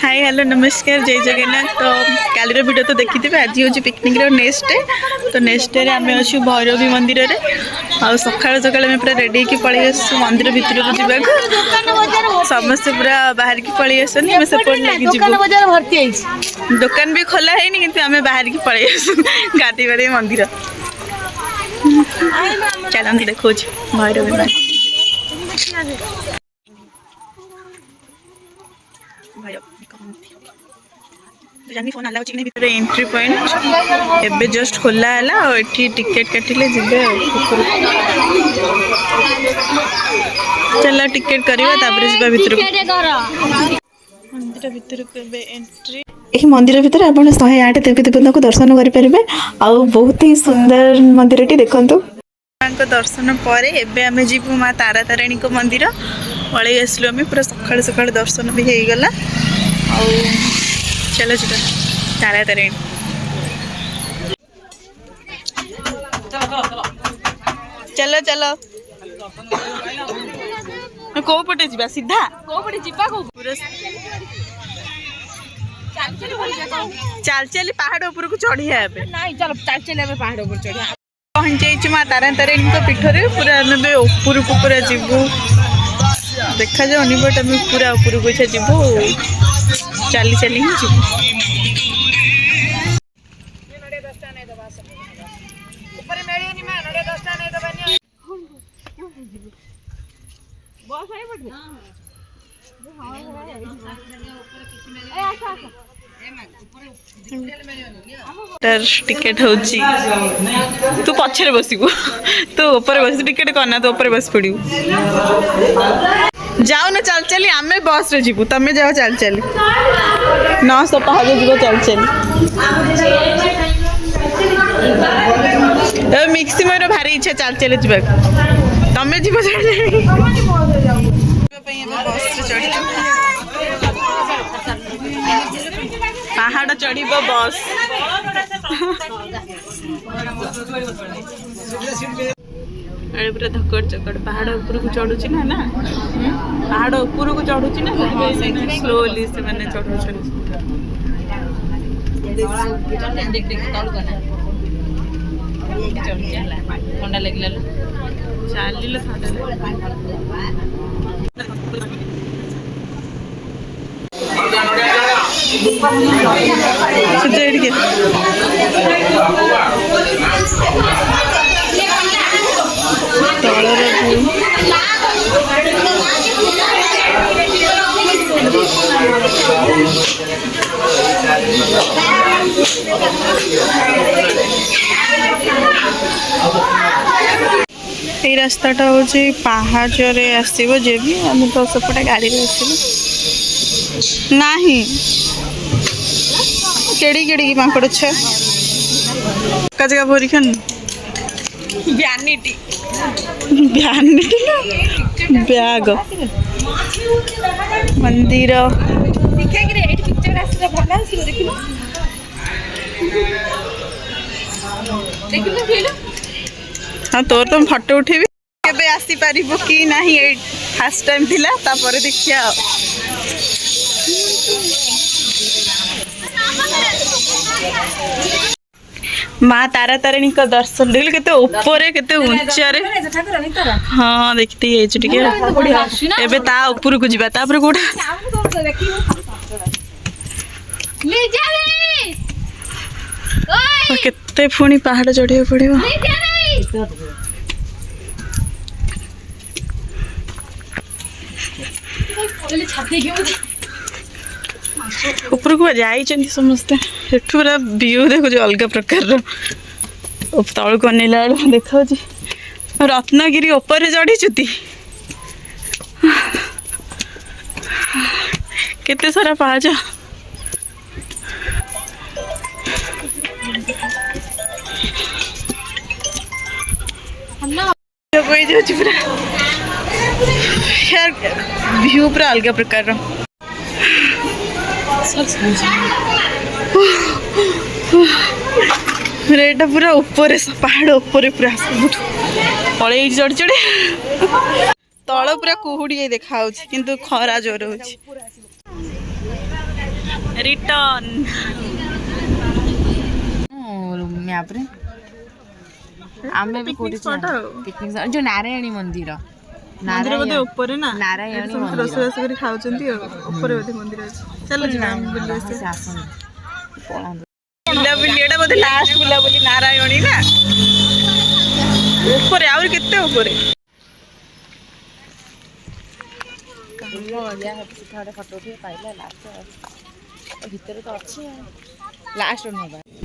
Hi hello नमस्कार जय जगन्नाथ। तो कालीर वीडियो तो देखी थे आज हूँ पिकनिक नेक्स्ट डे। तो नेक्स्ट डे आम अच्छु भैरवी मंदिर में आ सका सका पूरा रेडी होकर पलि आस मंदिर भितर को जावाक समस्ते पूरा बाहर की पलि आसनी दुकान भी खोला है कि आम बाहर की पलि आस गाधे गाधे मंदिर चलते देखो भैरवी जानी फोन आला कि भीतर एंट्री पॉइंट एबे जस्ट खोला है और एठी टिकट काटिले जिबे चला टिकट करिवा तापर जिबा भीतर मंदिर भीतर को एबे एंट्री एही मंदिर भीतर आपण 108 देवी देवता को दर्शन करि परिबे आ बहुत ही सुंदर मंदिरटी देखंतु को दर्शन पर एबे आमे जीवु मां तारा तारिणी को मंदिर पळै आसलु आमे पूरा सकाळ सकाळ दर्शन भी हे गला आ चलो चलो तारा तारिणी चलो चलो को पटे जीवा सीधा को पटे जीवा को पूरा चल चल पहाड़ ऊपर को चढ़ी है नहीं चलो चल चल हमें पहाड़ ऊपर चढ़ी पहुंच माँ तारा तारिणी को पीठरे पूरा ऊपर को पूरा जीवु देखा जाऊनी बट आम पूरा ऊपर को जीवु चली चली ही जीवु टिकेट हो तू पछरे बसबू तू ऊपर बस टिकेट करना तू ऊपर बस पड़ू जाओ ना चल चली आम बस रे जीवु तमें जाओ चल चली 900 पहाड़ जीव चल चली मिक्सी मोर भारी इच्छा चल चले जा तमें जीव पहाड़ चढ़ बस अरे पूरा धक्कड़ चक्कड़ पहाड़ ऊपर को चढ़ुची ना पहाड़ ऊपर को चढ़ुची ना स्लोली से मैंने चढ़ुछन ठंडा लगला चलिल ये रास्ताटा हूँ पहाचरे आसो जे भी आम तो सेपटे गाड़ी आसलु नहीं केड़ी केड़ी माकड़ छे का जगह भरी खन वैनिटी बैग मंदिर हाँ तोर तुम फोटो उठेबी केबे आसी पारिबो कि नाही फर्स्ट टाइम थिला तापर देखिया माँ तारा तारिणी का दर्शन देख केते ऊपर केते ऊंचा रे हाँ देखते ही टिके एबे ता ऊपर को जिबा तापर कोठा ले जा रे ओए केते फुनी पहाड़ चढ़िया पड़िबो चले छाती क्यों ऊपर को जाई समस्ते एठू पूरा व्यू देखो अलग प्रकार तल को अनेला देखा रत्नगिरी ऊपर चढ़ी चुती केते सारा पाहाच पूरा यार व्यू पूरा अलग प्रकार रेटा पूरा ऊपर पहाड़ ऊपर पूरा पड़े चढ़ चढ़े तल पूरा कुहुड़ी देखा किंतु खरा जोर हो रिटर्न मैप रे आमे भी कोठी पिकनिक जो नारायणी मंदिर मंदिर बोधे ऊपर ना नारायणी समस्त रोषेबास कर खाउचंती ऊपर बोधे मंदिर अछि चलो जी बुली आसे बुला बुली एटा बोधे लास्ट बुला बुली नारायणी ना ऊपर आउर केते ऊपर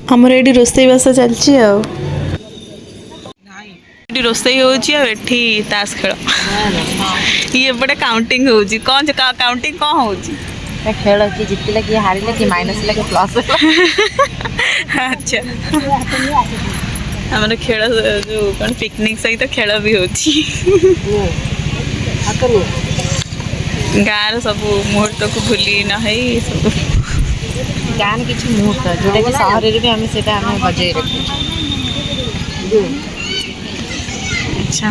हमर एडी रोसई बास चलची आ एडी रोसई होची आ एठी तास खेल ये बड़े काउंटिंग होची कौन काउंटिंग कौन होची खेल कि जितले कि हारिले कि माइनस ले कि प्लस अच्छा हमर खेल जो कौन पिकनिक सहित खेल भी होची गाँव सब मुहूर्त को भूली ना है सब गान किछि मुहूर्त जोटा कि शहर रे भी हम सेटा हम बजाय रखी अच्छा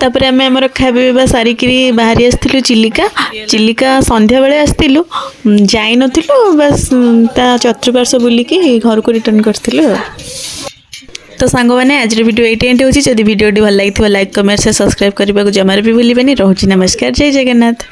तापर आम आम खाଇବା सारिकी बाहरी आसलु चिलिका चिलिका संध्या बेले आसलु जाई नथिलु बस ता चतुर्पार्श्व बुलिकी घर को रिटर्न करथिलु तो सांग मैंने आज वीडियो ये एंड होची जदि वीडियो भल लगी लाइक कमेंट से सब्सक्राइब करने को जमार भी भूलिबेनी। रहूची नमस्कार जय जगन्नाथ।